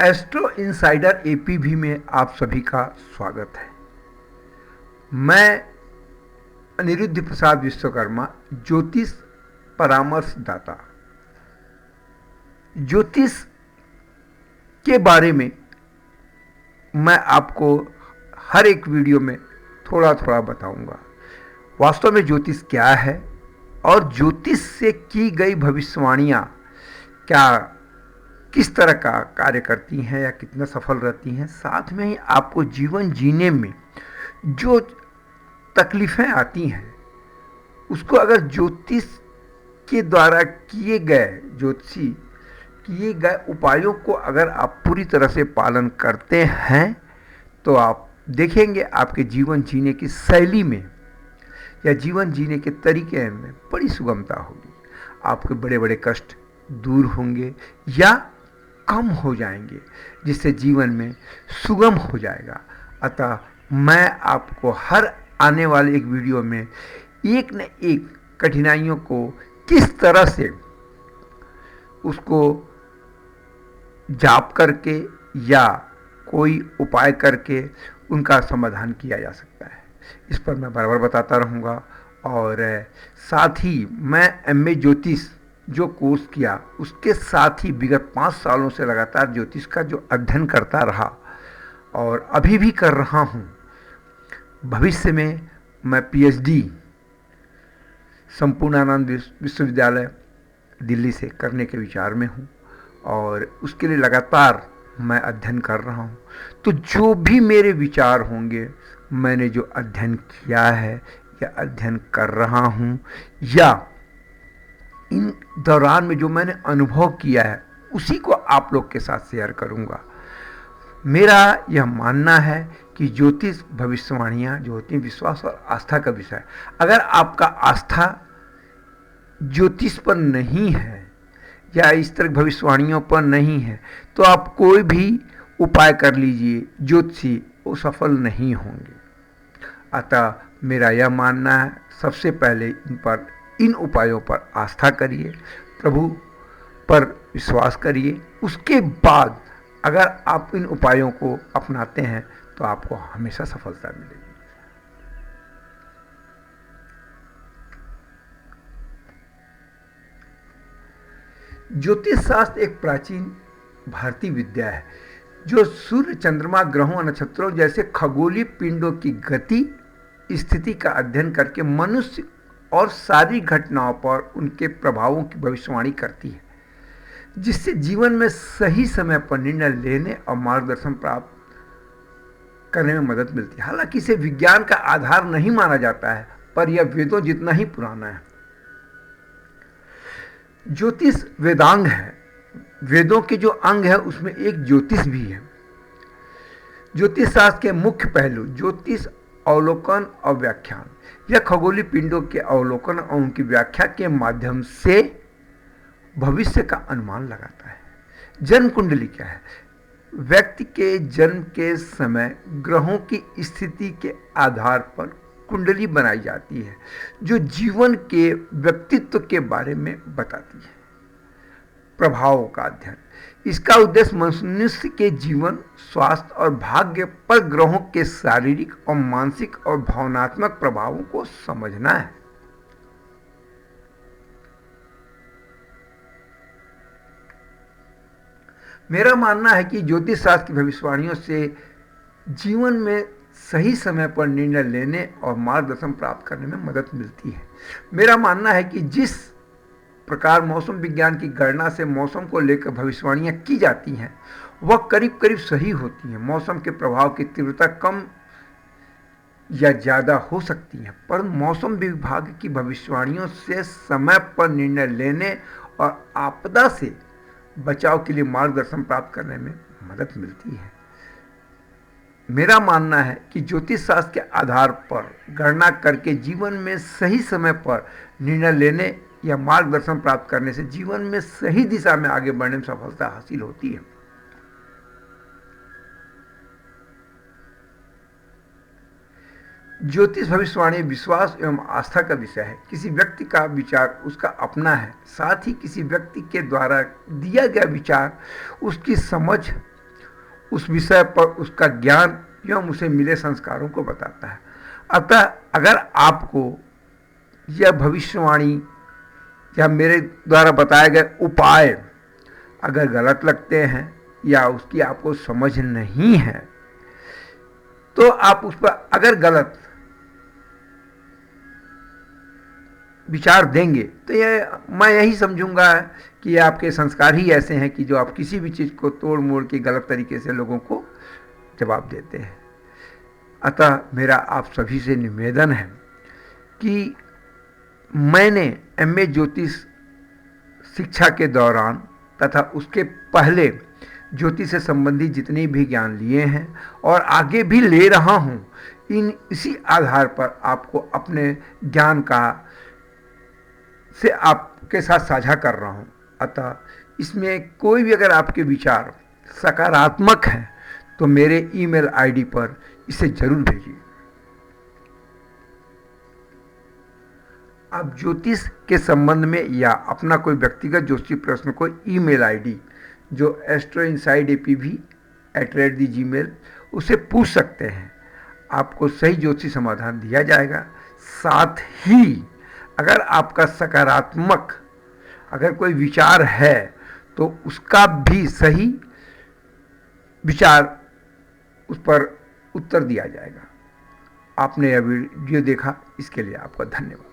Astro insider APV में आप सभी का स्वागत है। मैं अनिरुद्ध प्रसाद विश्वकर्मा, ज्योतिष परामर्शदाता। ज्योतिष के बारे में मैं आपको हर एक वीडियो में थोड़ा थोड़ा बताऊंगा। वास्तव में ज्योतिष क्या है और ज्योतिष से की गई भविष्यवाणियाँ क्या किस तरह का कार्य करती हैं या कितना सफल रहती हैं। साथ में ही आपको जीवन जीने में जो तकलीफ़ें आती हैं उसको अगर ज्योतिष के द्वारा किए गए उपायों को अगर आप पूरी तरह से पालन करते हैं तो आप देखेंगे आपके जीवन जीने की शैली में या जीवन जीने के तरीके में बड़ी सुगमता होगी। आपके बड़े बड़े कष्ट दूर होंगे या कम हो जाएंगे, जिससे जीवन में सुगम हो जाएगा। अतः मैं आपको हर आने वाले एक वीडियो में एक न एक कठिनाइयों को किस तरह से उसको जाप करके या कोई उपाय करके उनका समाधान किया जा सकता है, इस पर मैं बार बार बताता रहूँगा। और साथ ही मैं एमए ज्योतिष जो कोर्स किया उसके साथ ही विगत 5 सालों से लगातार ज्योतिष का जो अध्ययन करता रहा और अभी भी कर रहा हूँ। भविष्य में मैं पीएचडी संपूर्णानंद विश्वविद्यालय दिल्ली से करने के विचार में हूँ और उसके लिए लगातार मैं अध्ययन कर रहा हूँ। तो जो भी मेरे विचार होंगे, मैंने जो अध्ययन किया है या अध्ययन कर रहा हूँ या इन दौरान में जो मैंने अनुभव किया है उसी को आप लोग के साथ शेयर करूंगा। मेरा यह मानना है कि ज्योतिष भविष्यवाणियाँ जो होती हैं विश्वास और आस्था का विषय है। अगर आपका आस्था ज्योतिष पर नहीं है या इस तरह भविष्यवाणियों पर नहीं है तो आप कोई भी उपाय कर लीजिए, ज्योतिषी वो सफल नहीं होंगे। अतः मेरा यह मानना है सबसे पहले इन उपायों पर आस्था करिए, प्रभु पर विश्वास करिए। उसके बाद अगर आप इन उपायों को अपनाते हैं तो आपको हमेशा सफलता मिलेगी। ज्योतिष शास्त्र एक प्राचीन भारतीय विद्या है जो सूर्य, चंद्रमा, ग्रहों, नक्षत्रों जैसे खगोलीय पिंडों की गति स्थिति का अध्ययन करके मनुष्य और सारी घटनाओं पर उनके प्रभावों की भविष्यवाणी करती है, जिससे जीवन में सही समय पर निर्णय लेने और मार्गदर्शन प्राप्त करने में मदद मिलती है। हालांकि इसे विज्ञान का आधार नहीं माना जाता है, पर यह वेदों जितना ही पुराना है। ज्योतिष वेदांग है, वेदों के जो अंग है उसमें एक ज्योतिष भी है। ज्योतिष शास्त्र के मुख्य पहलू ज्योतिष अवलोकन और व्याख्यान या खगोलीय पिंडों के अवलोकन और उनकी व्याख्या के माध्यम से भविष्य का अनुमान लगाता है। जन्म कुंडली क्या है? व्यक्ति के जन्म के समय ग्रहों की स्थिति के आधार पर कुंडली बनाई जाती है जो जीवन के व्यक्तित्व के बारे में बताती है। प्रभावों का अध्ययन, इसका उद्देश्य मनुष्य के जीवन, स्वास्थ्य और भाग्य पर ग्रहों के शारीरिक और मानसिक और भावनात्मक प्रभावों को समझना है। मेरा मानना है कि ज्योतिष शास्त्र की भविष्यवाणियों से जीवन में सही समय पर निर्णय लेने और मार्गदर्शन प्राप्त करने में मदद मिलती है। मेरा मानना है कि जिस प्रकार मौसम विज्ञान की गणना से मौसम को लेकर भविष्यवाणियां की जाती हैं वह करीब करीब सही होती हैं। मौसम के प्रभाव की तीव्रता कम या ज़्यादा हो सकती है, पर मौसम विभाग की भविष्यवाणियों से समय पर निर्णय लेने और आपदा से बचाव के लिए मार्गदर्शन प्राप्त करने में मदद मिलती है। मेरा मानना है कि ज्योतिष शास्त्र के आधार पर गणना करके जीवन में सही समय पर निर्णय लेने या मार्गदर्शन प्राप्त करने से जीवन में सही दिशा में आगे बढ़ने में सफलता हासिल होती है। ज्योतिष भविष्यवाणी विश्वास एवं आस्था का विषय है। किसी व्यक्ति का विचार उसका अपना है, साथ ही किसी व्यक्ति के द्वारा दिया गया विचार उसकी समझ उस विषय पर उसका ज्ञान एवं उसे मिले संस्कारों को बताता है। अतः अगर आपको यह भविष्यवाणी या मेरे द्वारा बताए गए उपाय अगर गलत लगते हैं या उसकी आपको समझ नहीं है, तो आप उस पर अगर गलत विचार देंगे तो मैं यही समझूंगा कि ये आपके संस्कार ही ऐसे हैं कि जो आप किसी भी चीज़ को तोड़ मोड़ के गलत तरीके से लोगों को जवाब देते हैं। अतः मेरा आप सभी से निवेदन है कि मैंने एमए ज्योतिष शिक्षा के दौरान तथा उसके पहले ज्योतिष से संबंधित जितने भी ज्ञान लिए हैं और आगे भी ले रहा हूँ, इसी आधार पर आपको अपने ज्ञान का से आपके साथ साझा कर रहा हूँ। अतः इसमें कोई भी अगर आपके विचार सकारात्मक हैं तो मेरे ईमेल आईडी पर इसे जरूर भेजिए। आप ज्योतिष के संबंध में या अपना कोई व्यक्तिगत ज्योतिष प्रश्न को ईमेल आईडी जो astroinsideapv@gmail उसे पूछ सकते हैं। आपको सही ज्योतिष समाधान दिया जाएगा। साथ ही अगर आपका सकारात्मक अगर कोई विचार है तो उसका भी सही विचार उस पर उत्तर दिया जाएगा। आपने यह वीडियो देखा, इसके लिए आपका धन्यवाद।